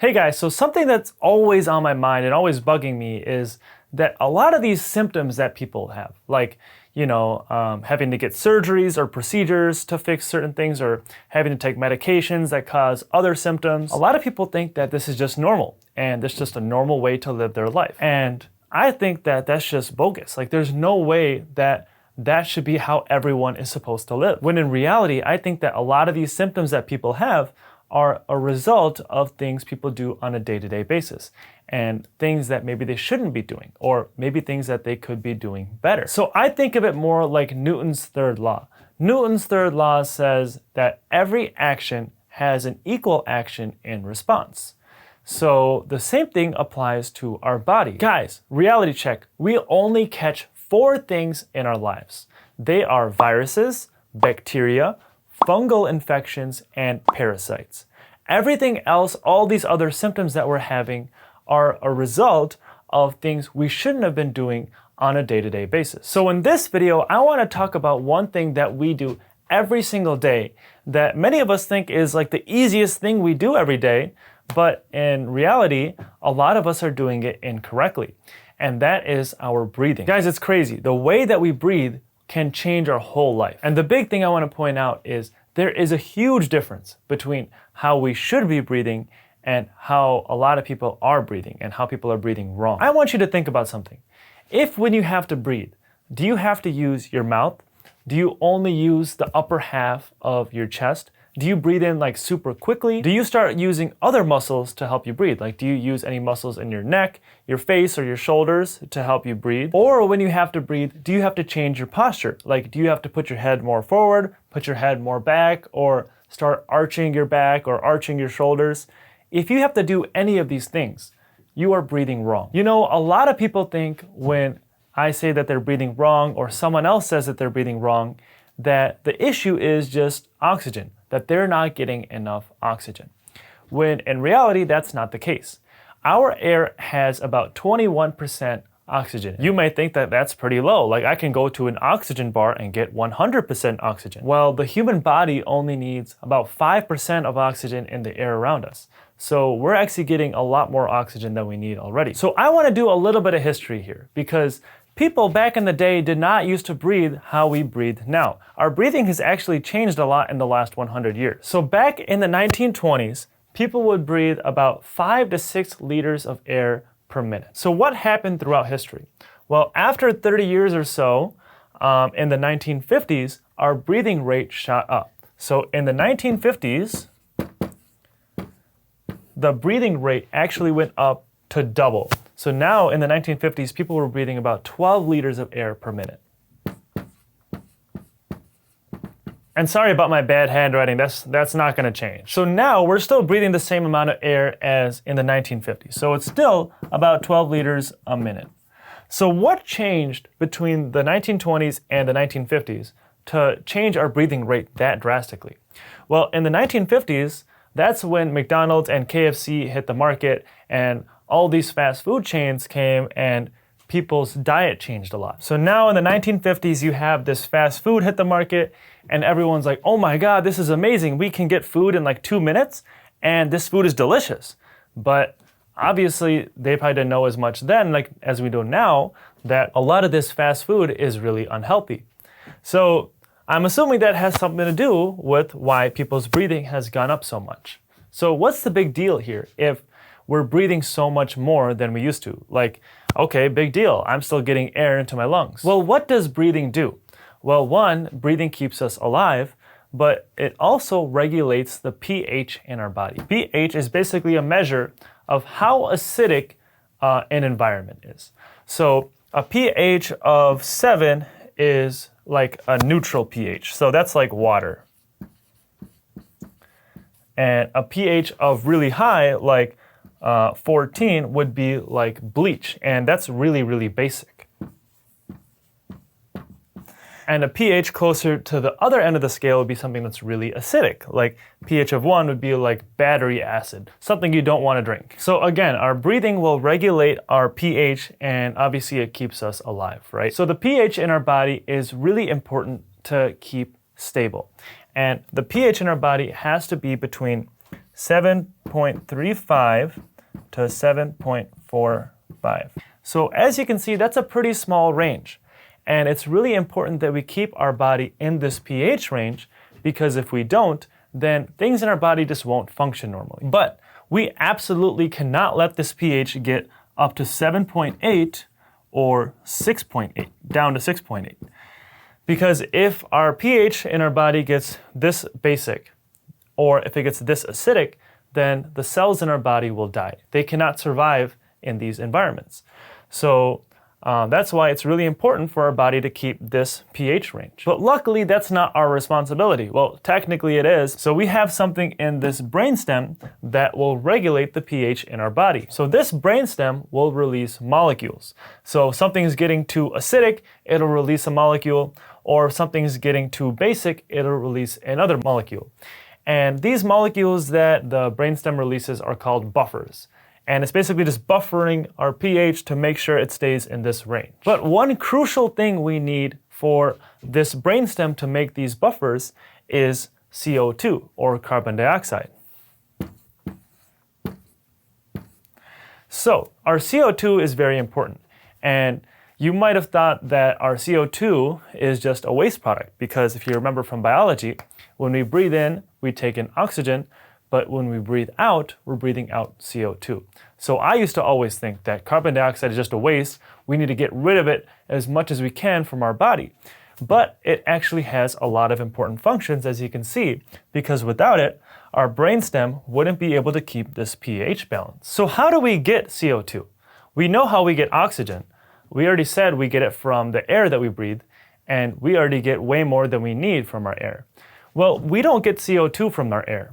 Hey guys, so something that's always on my mind and always bugging me is that a lot of these symptoms that people have, like, having to get surgeries or procedures to fix certain things or having to take medications that cause other symptoms, a lot of people think that this is just normal and it's just a normal way to live their life. And I think that that's just bogus. Like, there's no way that that should be how everyone is supposed to live. When in reality, I think that a lot of these symptoms that people have are a result of things people do on a day-to-day basis and things that maybe they shouldn't be doing, or maybe things that they could be doing better. So I think of it more like Newton's third law. Newton's third law says that every action has an equal action in response. So the same thing applies to our body. Guys, reality check. We only catch 4 things in our lives. They are viruses, bacteria, fungal infections, and parasites. Everything else, all these other symptoms that we're having, are a result of things we shouldn't have been doing on a day-to-day basis. So in this video, I want to talk about one thing that we do every single day that many of us think is like the easiest thing we do every day, but in reality, a lot of us are doing it incorrectly. And that is our breathing. Guys, it's crazy. The way that we breathe can change our whole life. And the big thing I want to point out is there is a huge difference between how we should be breathing and how a lot of people are breathing and how people are breathing wrong. I want you to think about something. If when you have to breathe, do you have to use your mouth? Do you only use the upper half of your chest? Do you breathe in like super quickly? Do you start using other muscles to help you breathe? Like, do you use any muscles in your neck, your face, or your shoulders to help you breathe? Or when you have to breathe, do you have to change your posture? Like, do you have to put your head more forward, put your head more back, or start arching your back or arching your shoulders? If you have to do any of these things, you are breathing wrong. You know, a lot of people think when I say that they're breathing wrong or someone else says that they're breathing wrong, that the issue is just oxygen, that they're not getting enough oxygen. When in reality, that's not the case. Our air has about 21% oxygen. You may think that that's pretty low. Like, I can go to an oxygen bar and get 100% oxygen. Well, the human body only needs about 5% of oxygen in the air around us. So we're actually getting a lot more oxygen than we need already. So I want to do a little bit of history here, because people back in the day did not used to breathe how we breathe now. Our breathing has actually changed a lot in the last 100 years. So back in the 1920s, people would breathe about 5 to 6 liters of air per minute. So what happened throughout history? Well, after 30 years or so, in the 1950s, our breathing rate shot up. So in the 1950s, the breathing rate actually went up to double. So now in the 1950s, people were breathing about 12 liters of air per minute. And sorry about my bad handwriting, that's not gonna change. So now we're still breathing the same amount of air as in the 1950s. So it's still about 12 liters a minute. So what changed between the 1920s and the 1950s to change our breathing rate that drastically? Well, in the 1950s, that's when McDonald's and KFC hit the market and all these fast food chains came and people's diet changed a lot. So now in the 1950s, you have this fast food hit the market and everyone's like, oh my God, this is amazing. We can get food in like 2 minutes and this food is delicious. But obviously they probably didn't know as much then, like as we do now, that a lot of this fast food is really unhealthy. So I'm assuming that has something to do with why people's breathing has gone up so much. So what's the big deal here if we're breathing so much more than we used to? Like, okay, big deal. I'm still getting air into my lungs. Well, what does breathing do? Well, one, breathing keeps us alive, but it also regulates the pH in our body. pH is basically a measure of how acidic an environment is. So a pH of 7 is like a neutral pH. So that's like water. And a pH of really high, like 14, would be like bleach. And that's really, really basic. And a pH closer to the other end of the scale would be something that's really acidic. Like pH of 1 would be like battery acid, something you don't want to drink. So again, our breathing will regulate our pH and obviously it keeps us alive, right? So the pH in our body is really important to keep stable. And the pH in our body has to be between 7.35 to 7.45. So as you can see, that's a pretty small range. And it's really important that we keep our body in this pH range, because if we don't, then things in our body just won't function normally. But we absolutely cannot let this pH get up to 7.8 or 6.8, down to 6.8. Because if our pH in our body gets this basic, or if it gets this acidic, then the cells in our body will die. They cannot survive in these environments. So that's why it's really important for our body to keep this pH range. But luckily, that's not our responsibility. Well, technically it is. So we have something in this brainstem that will regulate the pH in our body. So this brainstem will release molecules. So if something's getting too acidic, it'll release a molecule, or if something's getting too basic, it'll release another molecule. And these molecules that the brainstem releases are called buffers. And it's basically just buffering our pH to make sure it stays in this range. But one crucial thing we need for this brainstem to make these buffers is CO2, or carbon dioxide. So our CO2 is very important. And you might have thought that our CO2 is just a waste product, because if you remember from biology, when we breathe in, we take in oxygen, but when we breathe out, we're breathing out CO2. So I used to always think that carbon dioxide is just a waste. We need to get rid of it as much as we can from our body. But it actually has a lot of important functions, as you can see, because without it, our brainstem wouldn't be able to keep this pH balance. So how do we get CO2? We know how we get oxygen. We already said we get it from the air that we breathe, and we already get way more than we need from our air. Well, we don't get CO2 from our air.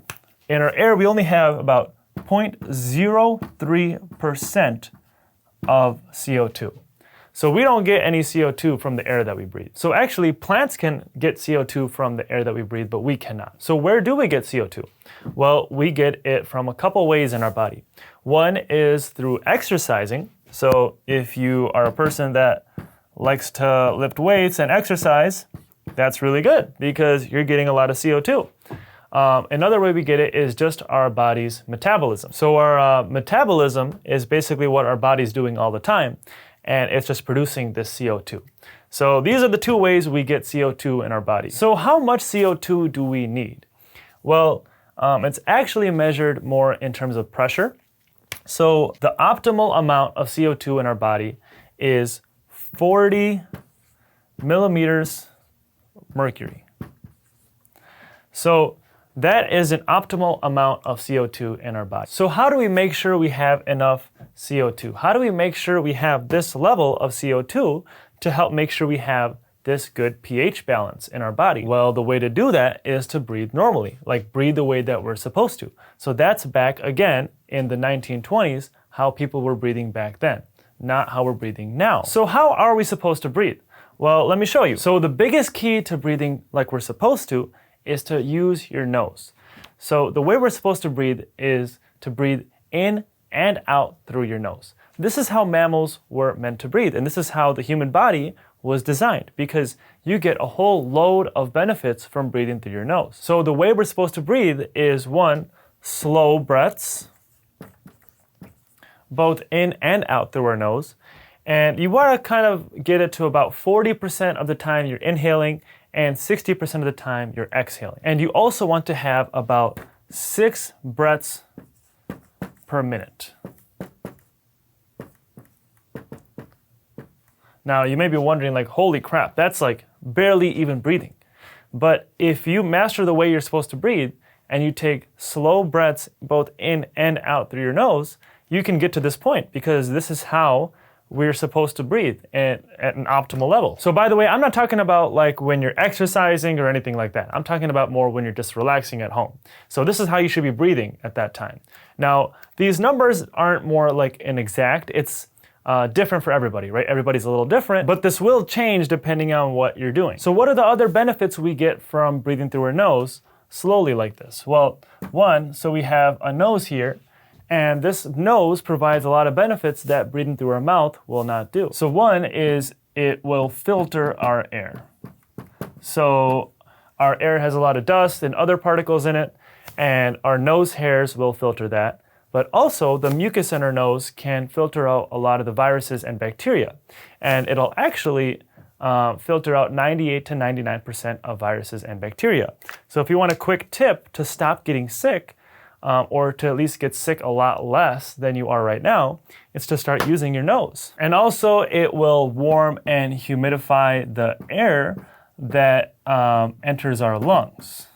In our air, we only have about 0.03% of CO2. So we don't get any CO2 from the air that we breathe. So actually, plants can get CO2 from the air that we breathe, but we cannot. So where do we get CO2? Well, we get it from a couple ways in our body. One is through exercising. So if you are a person that likes to lift weights and exercise, that's really good because you're getting a lot of CO2. Another way we get it is just our body's metabolism. So our metabolism is basically what our body's doing all the time, and it's just producing this CO2. So these are the two ways we get CO2 in our body. So how much CO2 do we need? Well, it's actually measured more in terms of pressure. So the optimal amount of CO2 in our body is 40 millimeters mercury. So that is an optimal amount of CO2 in our body. So how do we make sure we have enough CO2? How do we make sure we have this level of CO2 to help make sure we have this good pH balance in our body? Well, the way to do that is to breathe normally, like breathe the way that we're supposed to. So that's back again in the 1920s, how people were breathing back then, not how we're breathing now. So how are we supposed to breathe? Well, let me show you. So the biggest key to breathing like we're supposed to is to use your nose. So the way we're supposed to breathe is to breathe in and out through your nose. This is how mammals were meant to breathe, and this is how the human body was designed, because you get a whole load of benefits from breathing through your nose. So the way we're supposed to breathe is, one, slow breaths, both in and out through our nose. And you want to kind of get it to about 40% of the time you're inhaling and 60% of the time you're exhaling. And you also want to have about 6 breaths per minute. Now, you may be wondering, like, holy crap, that's like barely even breathing. But if you master the way you're supposed to breathe and you take slow breaths both in and out through your nose, you can get to this point, because this is how we're supposed to breathe at an optimal level. So by the way, I'm not talking about like when you're exercising or anything like that. I'm talking about more when you're just relaxing at home. So this is how you should be breathing at that time. Now, these numbers aren't more like an exact. It's different for everybody, right? Everybody's a little different, but this will change depending on what you're doing. So what are the other benefits we get from breathing through our nose slowly like this? Well, one, so we have a nose here, and this nose provides a lot of benefits that breathing through our mouth will not do. So one is it will filter our air. So our air has a lot of dust and other particles in it, and our nose hairs will filter that. But also, the mucus in our nose can filter out a lot of the viruses and bacteria. And it'll actually filter out 98 to 99% of viruses and bacteria. So if you want a quick tip to stop getting sick, or to at least get sick a lot less than you are right now, it's to start using your nose. And also, it will warm and humidify the air that enters our lungs.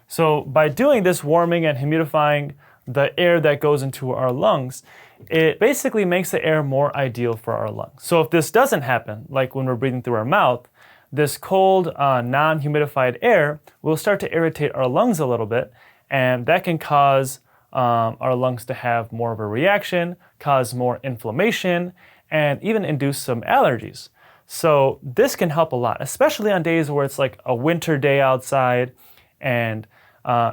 So by doing this warming and humidifying the air that goes into our lungs, it basically makes the air more ideal for our lungs. So if this doesn't happen, like when we're breathing through our mouth, this cold, non-humidified air will start to irritate our lungs a little bit, and that can cause our lungs to have more of a reaction, cause more inflammation, and even induce some allergies. So this can help a lot, especially on days where it's like a winter day outside, and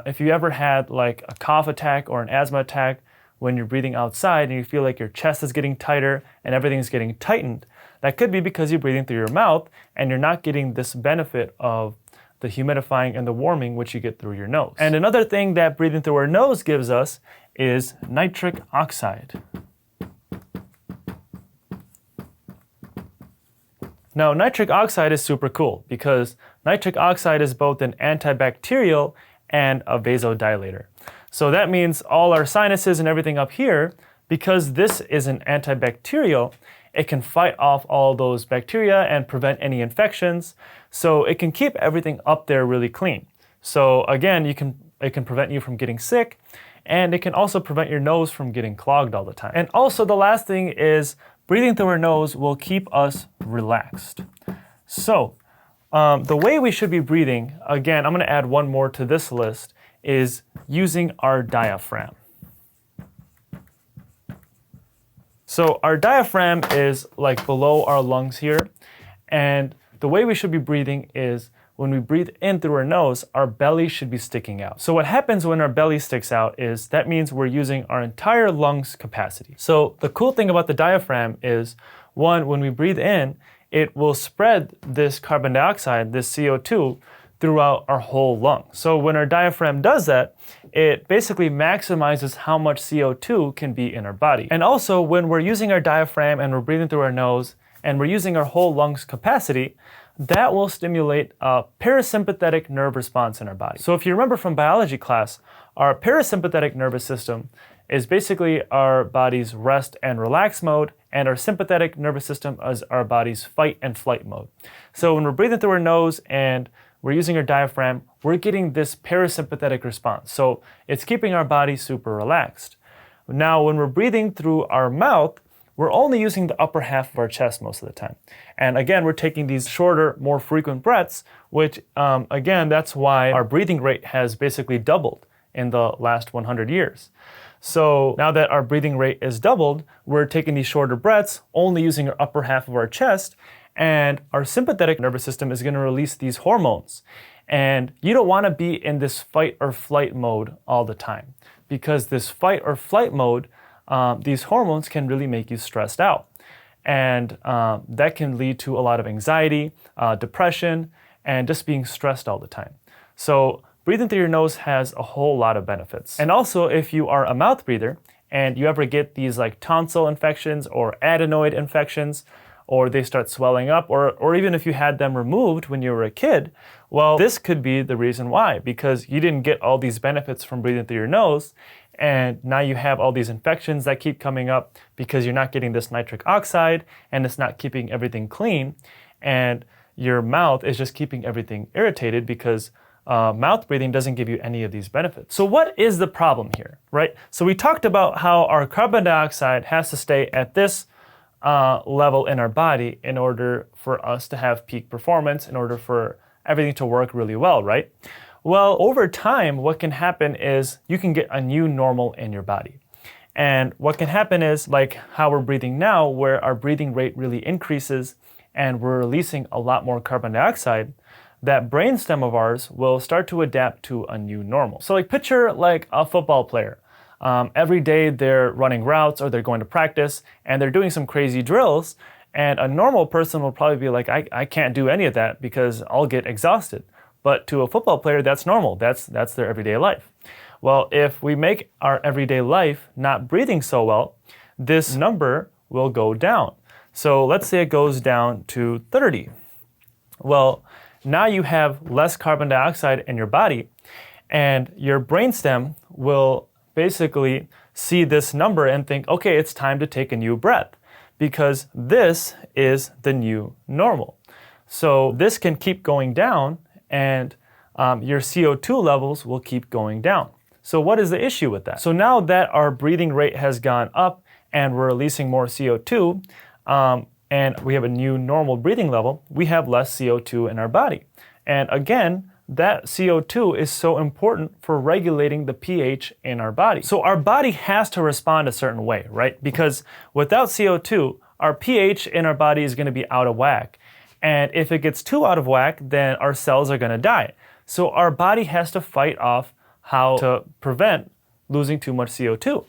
if you ever had like a cough attack or an asthma attack when you're breathing outside and you feel like your chest is getting tighter and everything's getting tightened, that could be because you're breathing through your mouth and you're not getting this benefit of the humidifying and the warming which you get through your nose. And another thing that breathing through our nose gives us is nitric oxide. Now, nitric oxide is super cool because nitric oxide is both an antibacterial and a vasodilator. So that means all our sinuses and everything up here, because this is an antibacterial, it can fight off all those bacteria and prevent any infections. So it can keep everything up there really clean. So again, it can prevent you from getting sick, and it can also prevent your nose from getting clogged all the time. And also the last thing is breathing through our nose will keep us relaxed. So the way we should be breathing, again, I'm going to add one more to this list, is using our diaphragm. So our diaphragm is like below our lungs here, and the way we should be breathing is when we breathe in through our nose, our belly should be sticking out. So what happens when our belly sticks out is that means we're using our entire lungs capacity. So the cool thing about the diaphragm is, one, when we breathe in, it will spread this carbon dioxide, this CO2, throughout our whole lung. So when our diaphragm does that, it basically maximizes how much CO2 can be in our body. And also, when we're using our diaphragm and we're breathing through our nose and we're using our whole lungs capacity, that will stimulate a parasympathetic nerve response in our body. So if you remember from biology class, our parasympathetic nervous system is basically our body's rest and relax mode, and our sympathetic nervous system is our body's fight and flight mode. So when we're breathing through our nose and we're using our diaphragm, we're getting this parasympathetic response. So it's keeping our body super relaxed. Now, when we're breathing through our mouth, we're only using the upper half of our chest most of the time. And again, we're taking these shorter, more frequent breaths, which again, that's why our breathing rate has basically doubled in the last 100 years. So now that our breathing rate is doubled, we're taking these shorter breaths, only using our upper half of our chest, and our sympathetic nervous system is going to release these hormones. And you don't want to be in this fight or flight mode all the time, because this fight or flight mode, these hormones can really make you stressed out. And that can lead to a lot of anxiety, depression, and just being stressed all the time. So breathing through your nose has a whole lot of benefits. And also, if you are a mouth breather and you ever get these like tonsil infections or adenoid infections, or they start swelling up, or even if you had them removed when you were a kid, well, this could be the reason why, because you didn't get all these benefits from breathing through your nose, and now you have all these infections that keep coming up because you're not getting this nitric oxide, and it's not keeping everything clean, and your mouth is just keeping everything irritated because mouth breathing doesn't give you any of these benefits. So what is the problem here, right? So we talked about how our carbon dioxide has to stay at this level in our body in order for us to have peak performance, in order for everything to work really well, right? Well, over time, what can happen is you can get a new normal in your body. And what can happen is, like how we're breathing now, where our breathing rate really increases and we're releasing a lot more carbon dioxide, that brainstem of ours will start to adapt to a new normal. So like picture like a football player. Every day they're running routes or they're going to practice and they're doing some crazy drills, and a normal person will probably be like, I can't do any of that because I'll get exhausted. But to a football player, that's normal. That's their everyday life. Well, if we make our everyday life not breathing so well, this number will go down. So let's say it goes down to 30. Well, now you have less carbon dioxide in your body, and your brainstem will basically see this number and think, okay, it's time to take a new breath, because this is the new normal. So this can keep going down, and your CO2 levels will keep going down. So what is the issue with that? So now that our breathing rate has gone up and we're releasing more CO2, and we have a new normal breathing level, we have less CO2 in our body. And again, that CO2 is so important for regulating the pH in our body. So our body has to respond a certain way, right? Because without CO2, our pH in our body is going to be out of whack. And if it gets too out of whack, then our cells are going to die. So our body has to fight off how to prevent losing too much CO2.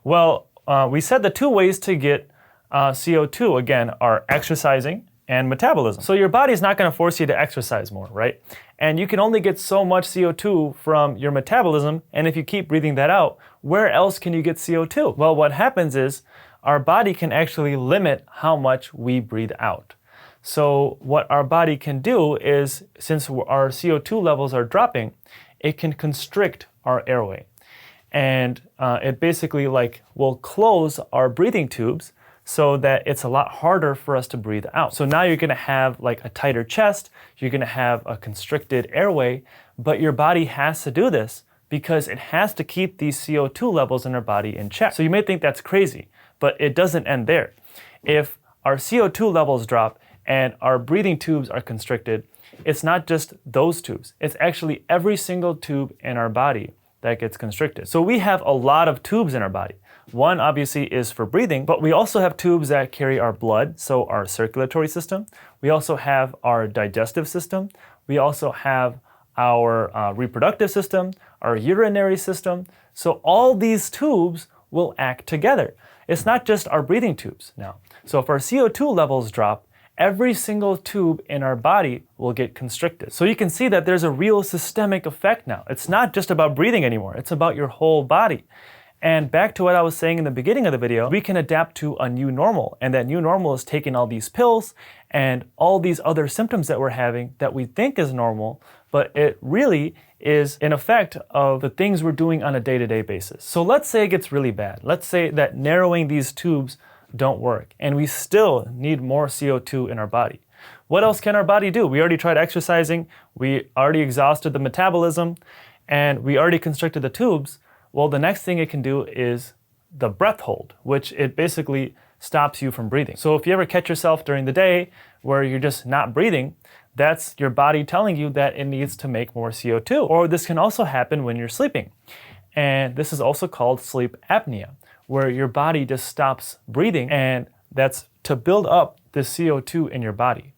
Well, we said the two ways to get CO2, again, are exercising and metabolism. So your body's not going to force you to exercise more, right? And you can only get so much CO2 from your metabolism, and if you keep breathing that out, where else can you get CO2? Well, what happens is our body can actually limit how much we breathe out. So what our body can do is, since our CO2 levels are dropping, it can constrict our airway. And it basically will close our breathing tubes so that it's a lot harder for us to breathe out. So now you're gonna have a tighter chest, you're gonna have a constricted airway, but your body has to do this because it has to keep these CO2 levels in our body in check. So you may think that's crazy, but it doesn't end there. If our CO2 levels drop and our breathing tubes are constricted, it's not just those tubes, it's actually every single tube in our body that gets constricted. So we have a lot of tubes in our body. One obviously is for breathing, but we also have tubes that carry our blood, so our circulatory system. We also have our digestive system. We also have our reproductive system, our urinary system. So all these tubes will act together. It's not just our breathing tubes now. So if our CO2 levels drop, every single tube in our body will get constricted. So you can see that there's a real systemic effect now. It's not just about breathing anymore, it's about your whole body. And back to what I was saying in the beginning of the video, we can adapt to a new normal, and that new normal is taking all these pills and all these other symptoms that we're having that we think is normal, but it really is an effect of the things we're doing on a day-to-day basis. So let's say it gets really bad. Let's say that narrowing these tubes don't work, and we still need more CO2 in our body. What else can our body do? We already tried exercising, we already exhausted the metabolism, and we already constricted the tubes. Well, the next thing it can do is the breath hold, which it basically stops you from breathing. So if you ever catch yourself during the day where you're just not breathing, that's your body telling you that it needs to make more CO2. Or this can also happen when you're sleeping. And this is also called sleep apnea, where your body just stops breathing, and that's to build up the CO2 in your body.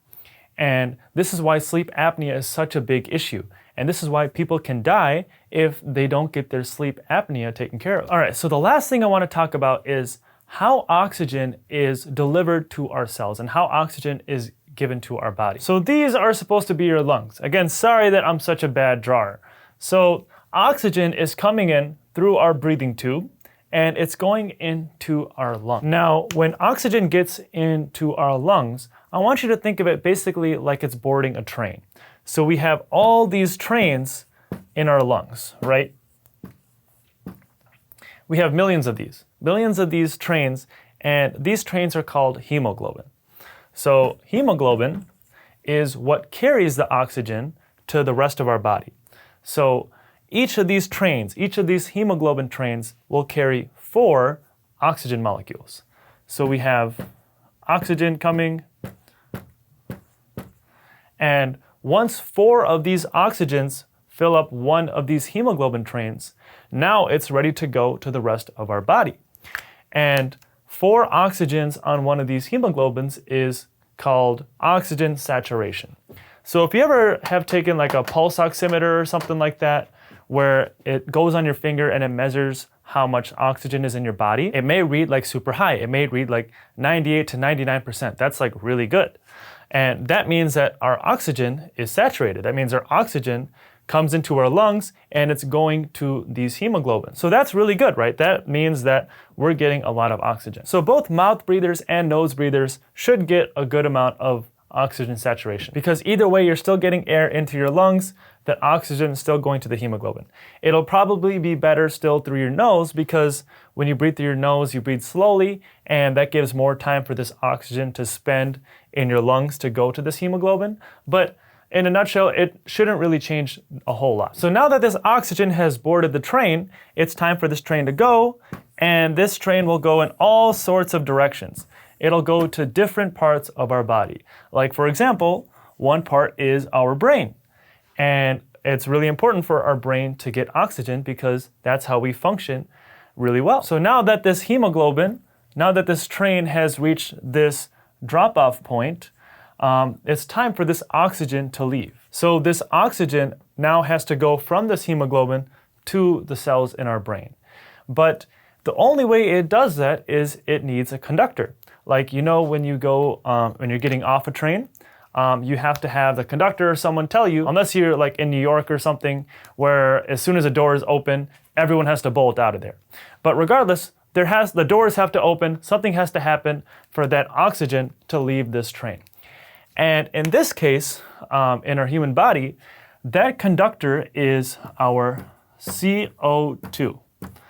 And this is why sleep apnea is such a big issue. And this is why people can die if they don't get their sleep apnea taken care of. All right, so the last thing I want to talk about is how oxygen is delivered to our cells and how oxygen is given to our body. So these are supposed to be your lungs. Again, sorry that I'm such a bad drawer. So oxygen is coming in through our breathing tube, and it's going into our lungs. Now, when oxygen gets into our lungs, I want you to think of it basically like it's boarding a train. So we have all these trains in our lungs, right? We have millions of these trains, and these trains are called hemoglobin. So hemoglobin is what carries the oxygen to the rest of our body. So each of these trains, each of these hemoglobin trains will carry 4 oxygen molecules. So we have oxygen coming, and once 4 of these oxygens fill up one of these hemoglobin trains, now it's ready to go to the rest of our body. And 4 oxygens on one of these hemoglobins is called oxygen saturation. So if you ever have taken a pulse oximeter or something like that, where it goes on your finger and it measures how much oxygen is in your body, it may read super high. It may read 98 to 99%. That's really good. And that means that our oxygen is saturated. That means our oxygen comes into our lungs and it's going to these hemoglobin. So that's really good, right? That means that we're getting a lot of oxygen. So both mouth breathers and nose breathers should get a good amount of oxygen saturation, because either way you're still getting air into your lungs, that oxygen is still going to the hemoglobin. It'll probably be better still through your nose, because when you breathe through your nose, you breathe slowly, and that gives more time for this oxygen to spend in your lungs to go to this hemoglobin. But in a nutshell, it shouldn't really change a whole lot. So now that this oxygen has boarded the train, it's time for this train to go, and this train will go in all sorts of directions. It'll go to different parts of our body. Like, for example, one part is our brain. And it's really important for our brain to get oxygen because that's how we function really well. So now that this hemoglobin, now that this train has reached this drop-off point, it's time for this oxygen to leave. So this oxygen now has to go from this hemoglobin to the cells in our brain. But the only way it does that is it needs a conductor. Like, you know, when you go, when you're getting off a train, you have to have the conductor or someone tell you, unless you're like in New York or something, where as soon as the door is open, everyone has to bolt out of there. But regardless, the doors have to open, something has to happen for that oxygen to leave this train. And in this case, in our human body, that conductor is our CO2.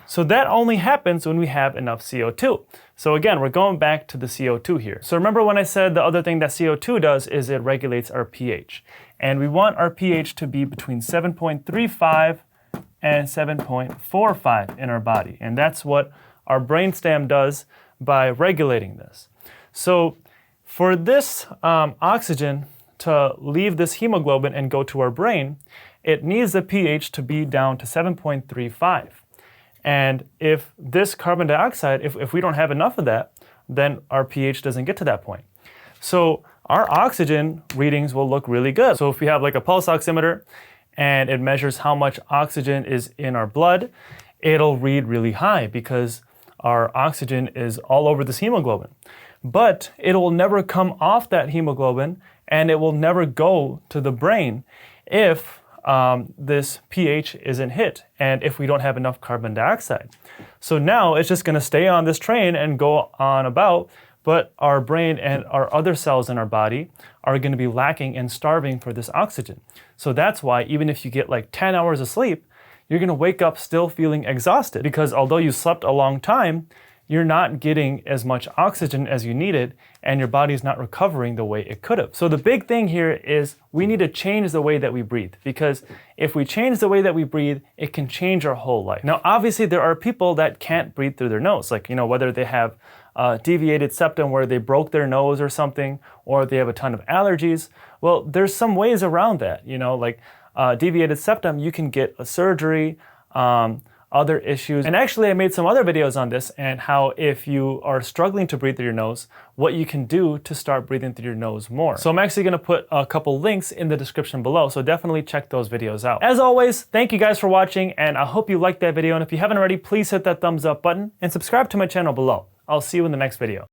So that only happens when we have enough CO2. So again, we're going back to the CO2 here. So remember when I said the other thing that CO2 does is it regulates our pH. And we want our pH to be between 7.35 and 7.45 in our body. And that's what our brainstem does by regulating this. So for this oxygen to leave this hemoglobin and go to our brain, it needs the pH to be down to 7.35. And if this carbon dioxide, if we don't have enough of that, then our pH doesn't get to that point. So our oxygen readings will look really good. So if we have like a pulse oximeter and it measures how much oxygen is in our blood, it'll read really high because our oxygen is all over this hemoglobin. But it will never come off that hemoglobin and it will never go to the brain if this pH isn't hit and if we don't have enough carbon dioxide. So now it's just going to stay on this train and go on about, but our brain and our other cells in our body are going to be lacking and starving for this oxygen. So that's why even if you get like 10 hours of sleep, you're going to wake up still feeling exhausted, because although you slept a long time, you're not getting as much oxygen as you needed, and your body's not recovering the way it could have. So the big thing here is we need to change the way that we breathe, because if we change the way that we breathe, it can change our whole life. Now, obviously, there are people that can't breathe through their nose, like, you know, whether they have deviated septum where they broke their nose or something, or they have a ton of allergies. Well, there's some ways around that, you know, like deviated septum, you can get a surgery, other issues. And actually I made some other videos on this and how if you are struggling to breathe through your nose, what you can do to start breathing through your nose more. So I'm actually gonna put a couple links in the description below, so definitely check those videos out. As always, thank you guys for watching, and I hope you liked that video, and if you haven't already, please hit that thumbs up button and subscribe to my channel below. I'll see you in the next video.